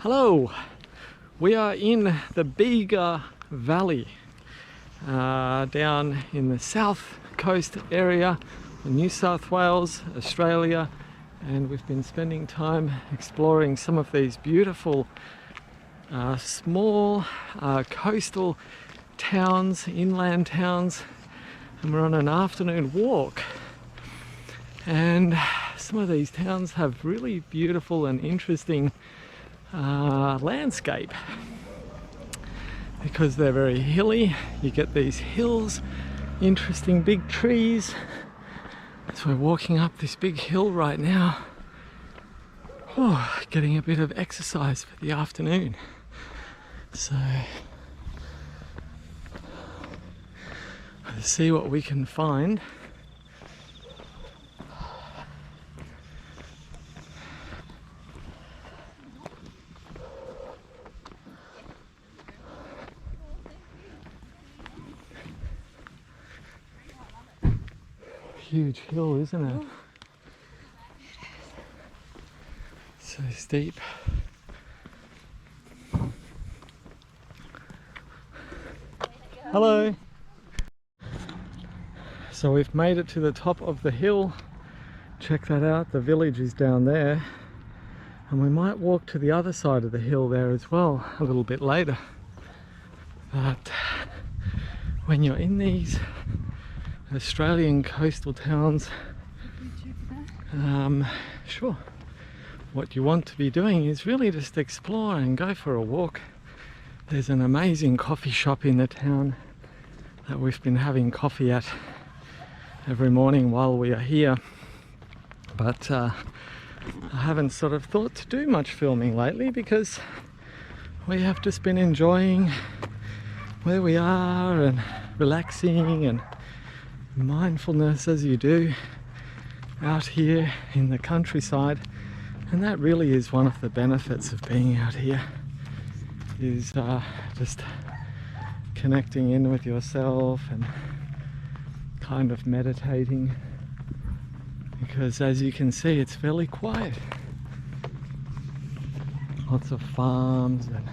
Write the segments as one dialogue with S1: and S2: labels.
S1: Hello, we are in the Bega Valley down in the south coast area of New South Wales, Australia, and we've been spending time exploring some of these beautiful small coastal towns, inland towns, and we're on an afternoon walk. And some of these towns have really beautiful and interesting landscape because they're very hilly. You get these hills, interesting big trees. So we're walking up this big hill right now. Oh, getting a bit of exercise for the afternoon. So let's see what we can find. Huge hill, isn't it? So steep. Hello. So we've made it to the top of the hill. Check that out, the village is down there. And we might walk to the other side of the hill there as well a little bit later. But when you're in these Australian coastal towns, sure, what you want to be doing is really just explore and go for a walk. There's an amazing coffee shop in the town that we've been having coffee at every morning while we are here, but I haven't sort of thought to do much filming lately because we have just been enjoying where we are and relaxing and mindfulness as you do out here in the countryside. And that really is one of the benefits of being out here, is just connecting in with yourself and kind of meditating, because as you can see it's fairly quiet. Lots of farms and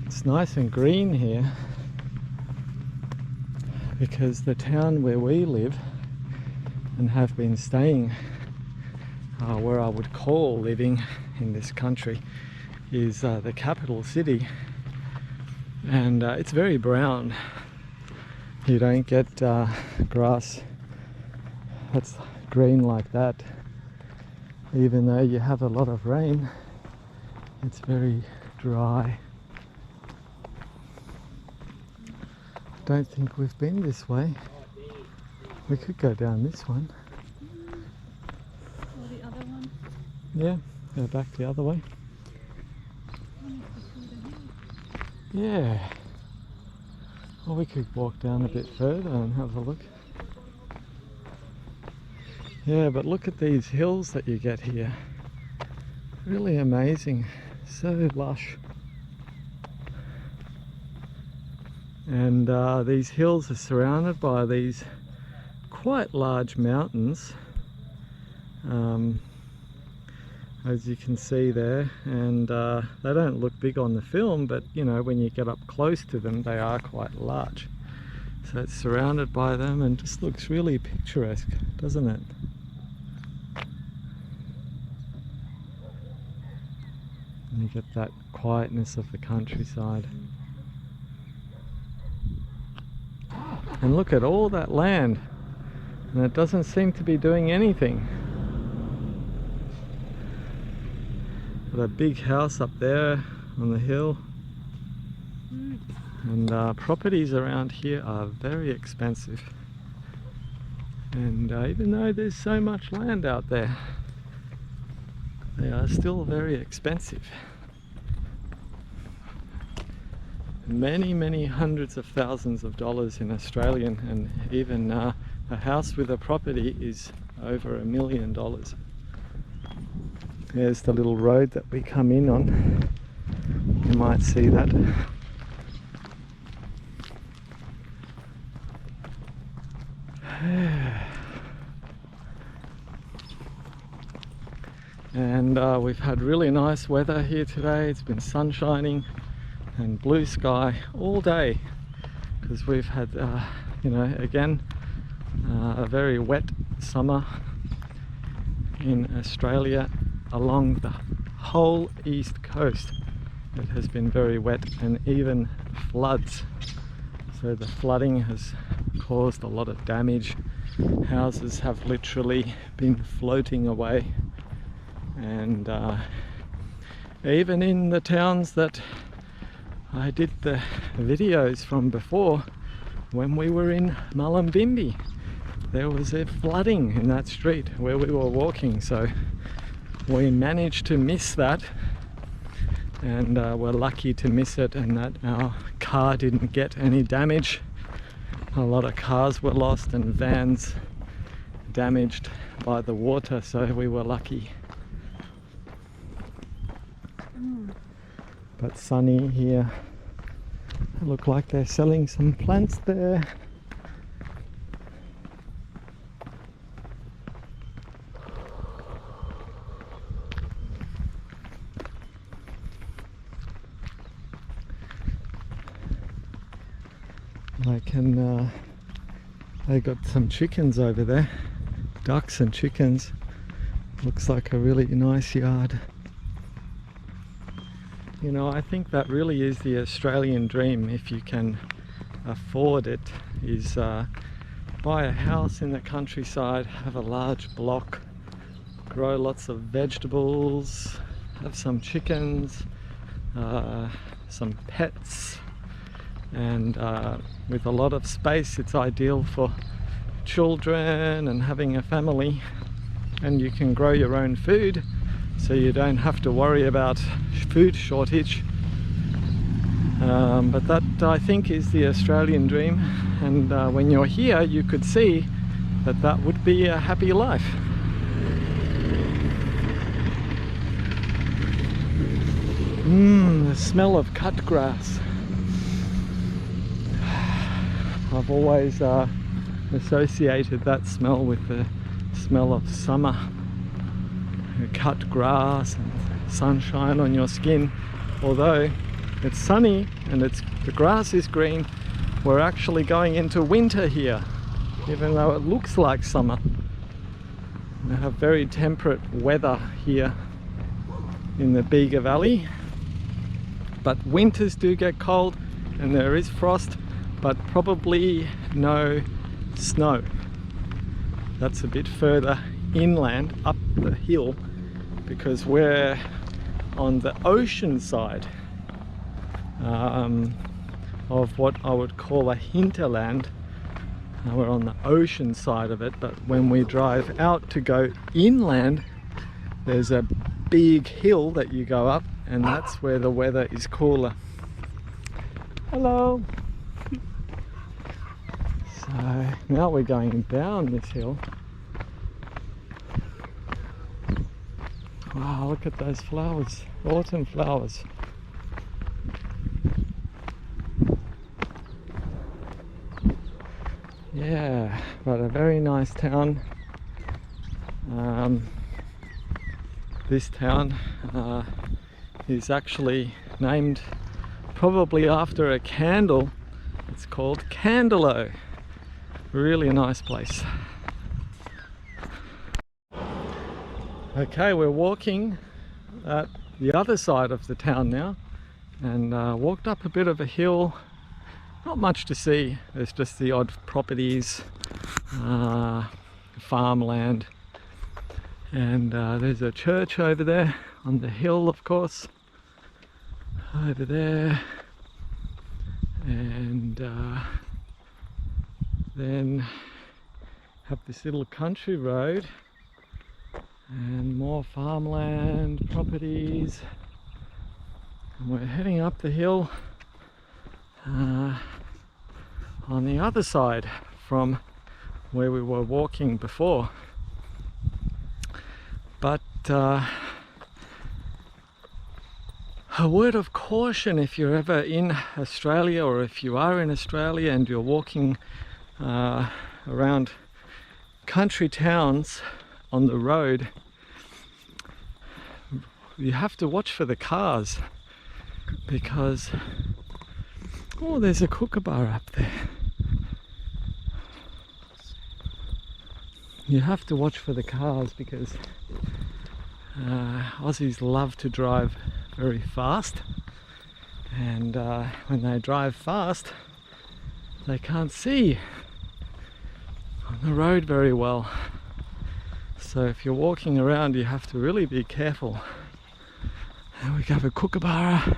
S1: it's nice and green here, because the town where we live and have been staying, where I would call living in this country, is the capital city, and it's very brown. You don't get grass that's green like that. Even though you have a lot of rain, it's very dry. Don't think we've been this way. We could go down this one.
S2: Or the other one.
S1: Yeah, go back the other way. Yeah. Or we could walk down a bit further and have a look. Yeah, but look at these hills that you get here. Really amazing. So lush. And these hills are surrounded by these quite large mountains, as you can see there, and they don't look big on the film, but you know, when you get up close to them they are quite large. So it's surrounded by them and just looks really picturesque, doesn't it? And you get that quietness of the countryside. And look at all that land, and it doesn't seem to be doing anything. Got a big house up there on the hill, and properties around here are very expensive. And even though there's so much land out there, they are still very expensive. Many hundreds of thousands of dollars in Australian, and even a house with a property is over $1 million. There's the little road that we come in on. You might see that. And we've had really nice weather here today. It's been sun shining and blue sky all day, because we've had you know, again, a very wet summer in Australia along the whole east coast. It has been very wet, and even floods. So the flooding has caused a lot of damage. Houses have literally been floating away, and even in the towns that I did the videos from before, when we were in Mullumbimby, there was a flooding in that street where we were walking. So we managed to miss that, and we're lucky to miss it, and that our car didn't get any damage. A lot of cars were lost and vans damaged by the water, so we were lucky. But sunny here. They look like they're selling some plants there. They got some chickens over there, ducks and chickens. Looks like a really nice yard. You know, I think that really is the Australian dream, if you can afford it, is buy a house in the countryside, have a large block, grow lots of vegetables, have some chickens, some pets, and with a lot of space. It's ideal for children and having a family, and you can grow your own food, so you don't have to worry about food shortage. But that, I think, is the Australian dream, and when you're here you could see that that would be a happy life. The smell of cut grass. I've always associated that smell with the smell of summer. Cut grass and sunshine on your skin. Although it's sunny and the grass is green, we're actually going into winter here, even though it looks like summer. We have very temperate weather here in the Bega Valley, but winters do get cold and there is frost, but probably no snow. That's a bit further inland up the hill, because we're on the ocean side of what I would call a hinterland. We're on the ocean side of it, but when we drive out to go inland, there's a big hill that you go up, and that's where the weather is cooler. Hello! So now we're going down this hill. Wow, look at those flowers, autumn flowers. Yeah, but a very nice town. This town is actually named probably after a candle. It's called Candelo. Really a nice place. Okay, we're walking at the other side of the town now, and walked up a bit of a hill. Not much to see, there's just the odd properties, farmland, and there's a church over there on the hill, of course, over there, and then have this little country road and more farmland properties, and we're heading up the hill on the other side from where we were walking before. But a word of caution, if you're ever in Australia, or if you are in Australia and you're walking around country towns on the road, you have to watch for the cars because, oh, there's a kookaburra up there. You have to watch for the cars because Aussies love to drive very fast, and when they drive fast they can't see on the road very well. So if you're walking around you have to really be careful. And we have a kookaburra.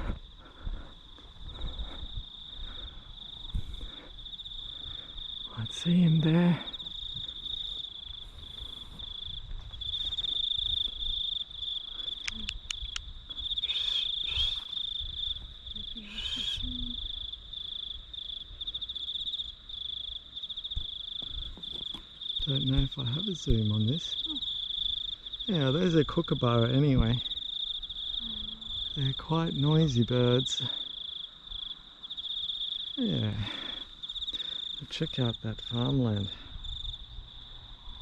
S1: I see him there. Don't know if I have a zoom on this. Yeah, there's a kookaburra anyway. They're quite noisy birds. Yeah. But check out that farmland.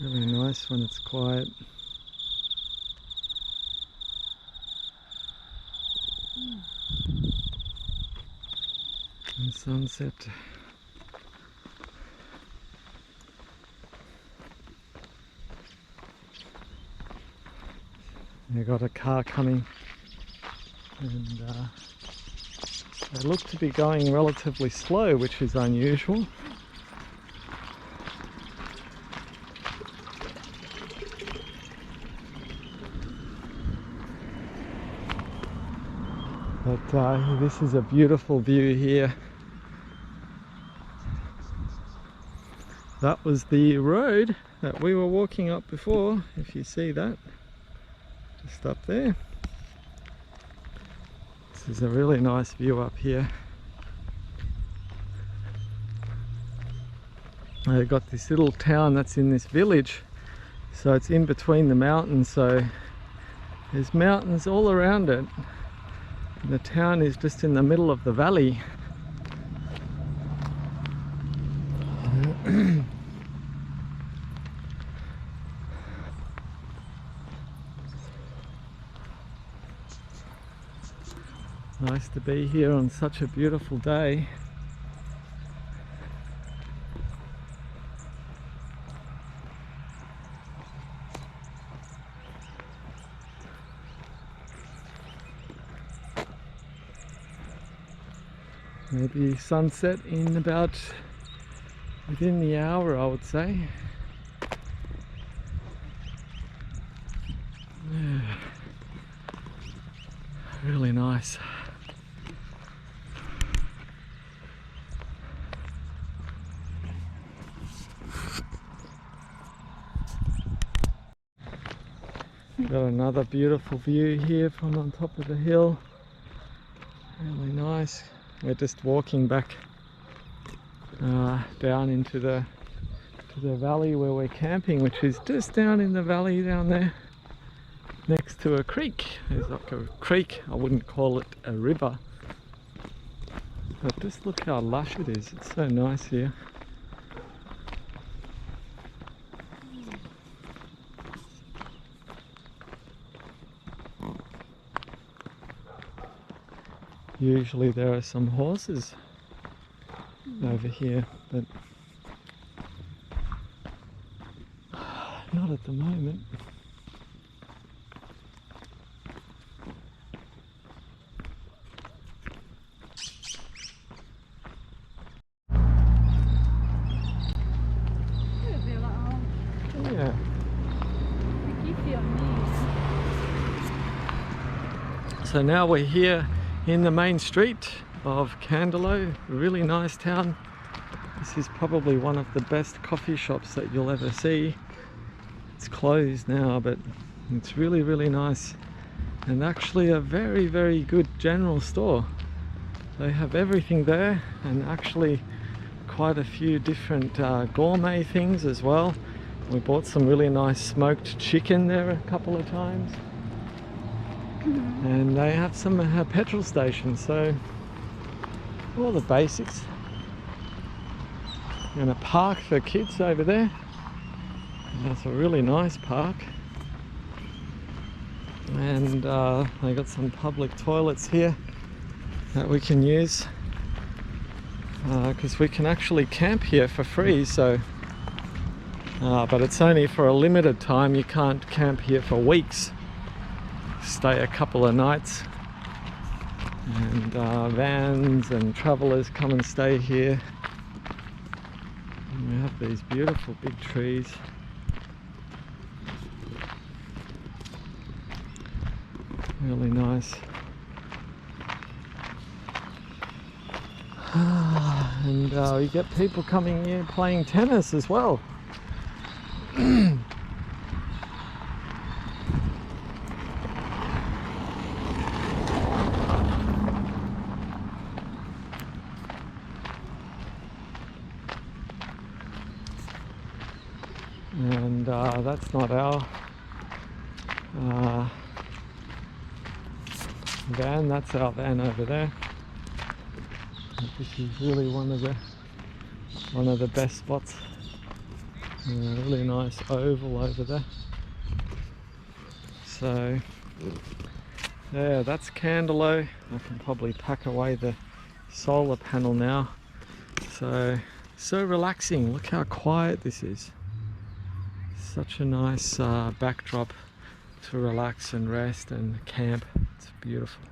S1: Really nice when it's quiet. And sunset. They got a car coming, and they look to be going relatively slow, which is unusual. But this is a beautiful view here. That was the road that we were walking up before, if you see that. Just up there. This is a really nice view up here. They've got this little town that's in this village, so it's in between the mountains, so there's mountains all around it. And the town is just in the middle of the valley. Nice to be here on such a beautiful day. Maybe sunset in about within the hour, I would say. Yeah. Really nice. Got another beautiful view here from on top of the hill. Really nice. We're just walking back down into the valley where we're camping, which is just down in the valley down there next to a creek. There's like a creek, I wouldn't call it a river, but just look how lush it is. It's so nice here. Usually there are some horses over here, but not at the moment. Yeah. So now we're here in the main street of Candelo, a really nice town. This is probably one of the best coffee shops that you'll ever see. It's closed now, but it's really, really nice. And actually a very, very good general store. They have everything there, and actually quite a few different gourmet things as well. We bought some really nice smoked chicken there a couple of times. And they have some petrol stations, so all the basics. And a park for kids over there. And that's a really nice park. And they got some public toilets here that we can use, because we can actually camp here for free. So but it's only for a limited time. You can't camp here for weeks. Stay a couple of nights, and vans and travellers come and stay here. And we have these beautiful big trees. Really nice. And we get people coming here playing tennis as well. And that's not our van, that's our van over there. This is really one of the best spots. A really nice oval over there. So yeah, that's Candelo. I can probably pack away the solar panel now. So relaxing. Look how quiet this is. Such a nice backdrop to relax and rest and camp. It's beautiful.